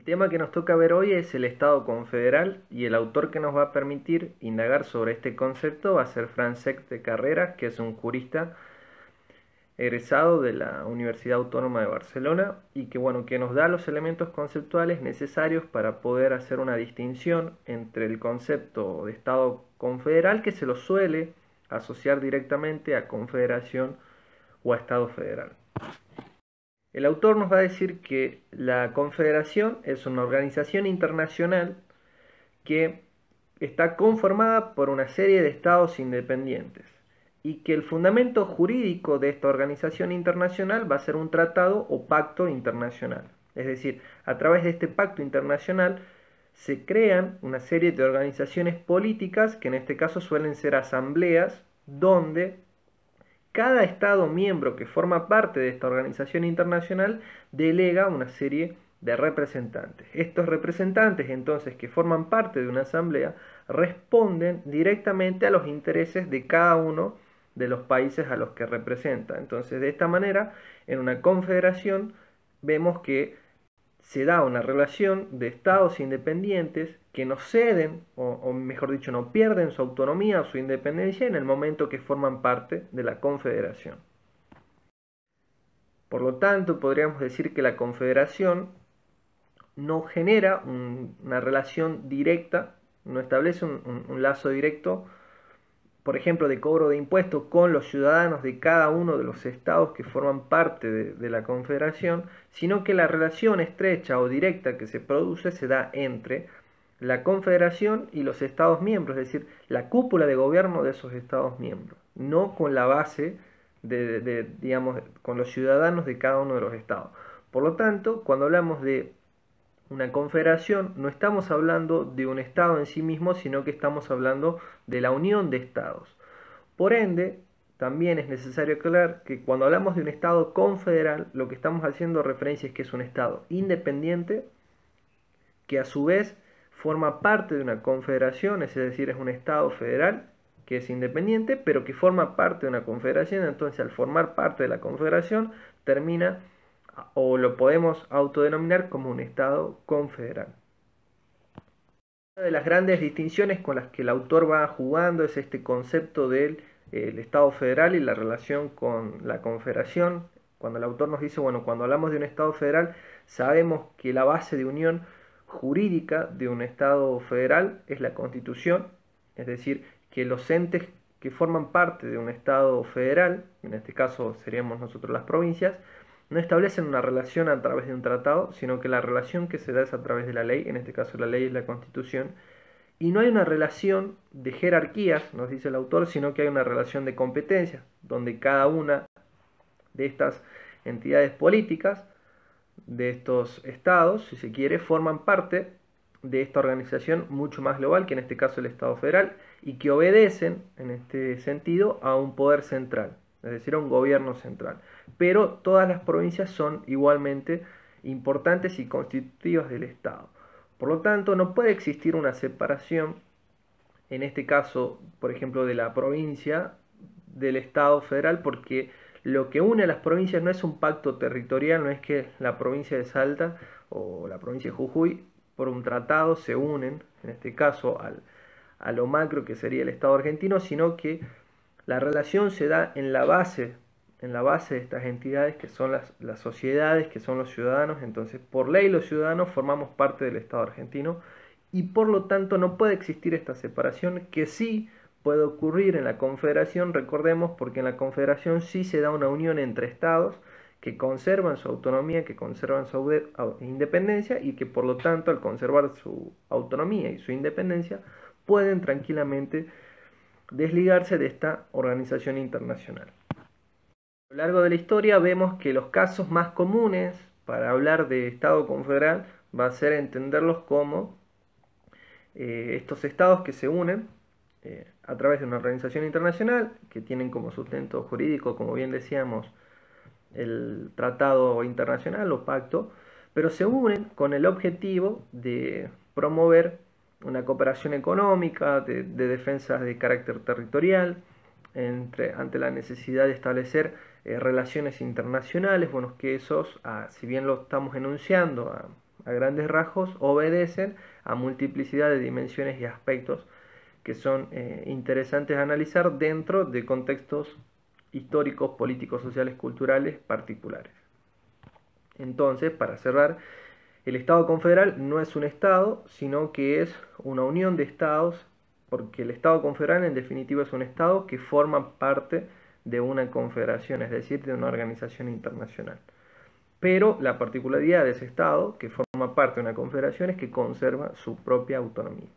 tema que nos toca ver hoy es el Estado confederal y el autor que nos va a permitir indagar sobre este concepto va a ser Francesc de Carreras, que es un jurista egresado de la Universidad Autónoma de Barcelona y que, bueno, que nos da los elementos conceptuales necesarios para poder hacer una distinción entre el concepto de Estado confederal, que se lo suele asociar directamente a confederación o a Estado federal. El autor nos va a decir que la confederación es una organización internacional que está conformada por una serie de estados independientes y que el fundamento jurídico de esta organización internacional va a ser un tratado o pacto internacional. Es decir, a través de este pacto internacional se crean una serie de organizaciones políticas que en este caso suelen ser asambleas donde cada Estado miembro que forma parte de esta organización internacional delega una serie de representantes. Estos representantes, entonces, que forman parte de una asamblea, responden directamente a los intereses de cada uno de los países a los que representa. Entonces, de esta manera, en una confederación vemos que se da una relación de estados independientes que no ceden, o mejor dicho, no pierden su autonomía o su independencia en el momento que forman parte de la confederación. Por lo tanto, podríamos decir que la confederación no genera una relación directa, no establece un lazo directo, por ejemplo, de cobro de impuestos con los ciudadanos de cada uno de los estados que forman parte de la confederación, sino que la relación estrecha o directa que se produce se da entre la confederación y los estados miembros, es decir, la cúpula de gobierno de esos estados miembros, no con la base digamos, con los ciudadanos de cada uno de los estados. Por lo tanto, cuando hablamos de una confederación, no estamos hablando de un estado en sí mismo, sino que estamos hablando de la unión de estados. Por ende, también es necesario aclarar que cuando hablamos de un estado confederal, lo que estamos haciendo referencia es que es un estado independiente, que a su vez forma parte de una confederación, es decir, es un estado federal que es independiente, pero que forma parte de una confederación. Entonces, al formar parte de la confederación, termina o lo podemos autodenominar como un estado confederal. Una de las grandes distinciones con las que el autor va jugando es este concepto del estado federal y la relación con la confederación. Cuando el autor nos dice, bueno, cuando hablamos de un estado federal, sabemos que la base de unión jurídica de un estado federal es la Constitución, es decir, que los entes que forman parte de un estado federal, en este caso seríamos nosotros las provincias, no establecen una relación a través de un tratado, sino que la relación que se da es a través de la ley, en este caso la ley es la Constitución, y no hay una relación de jerarquías, nos dice el autor, sino que hay una relación de competencia, donde cada una de estas entidades políticas, de estos estados, si se quiere, forman parte de esta organización mucho más global, que en este caso el Estado federal, y que obedecen, en este sentido, a un poder central, es decir, a un gobierno central. Pero todas las provincias son igualmente importantes y constitutivas del Estado. Por lo tanto, no puede existir una separación, en este caso, por ejemplo, de la provincia del Estado federal, porque lo que une a las provincias no es un pacto territorial, no es que la provincia de Salta o la provincia de Jujuy por un tratado se unen, en este caso a lo macro que sería el Estado argentino, sino que la relación se da en la base de estas entidades que son las sociedades, que son los ciudadanos. Entonces, por ley los ciudadanos formamos parte del Estado argentino y por lo tanto no puede existir esta separación que sí puede ocurrir en la confederación, recordemos, porque en la confederación sí se da una unión entre estados que conservan su autonomía, que conservan su independencia y que por lo tanto al conservar su autonomía y su independencia pueden tranquilamente desligarse de esta organización internacional. A lo largo de la historia vemos que los casos más comunes para hablar de Estado confederal va a ser entenderlos como estos estados que se unen a través de una organización internacional que tienen como sustento jurídico, como bien decíamos, el tratado internacional o pacto, pero se unen con el objetivo de promover una cooperación económica, de defensa de carácter territorial, ante la necesidad de establecer relaciones internacionales, bueno, que esos, si bien lo estamos enunciando a grandes rasgos, obedecen a multiplicidad de dimensiones y aspectos que son interesantes analizar dentro de contextos históricos, políticos, sociales, culturales particulares. Entonces, para cerrar, el Estado confederal no es un Estado, sino que es una unión de Estados, porque el Estado confederal en definitiva es un Estado que forma parte de una confederación, es decir, de una organización internacional. Pero la particularidad de ese Estado, que forma parte de una confederación, es que conserva su propia autonomía.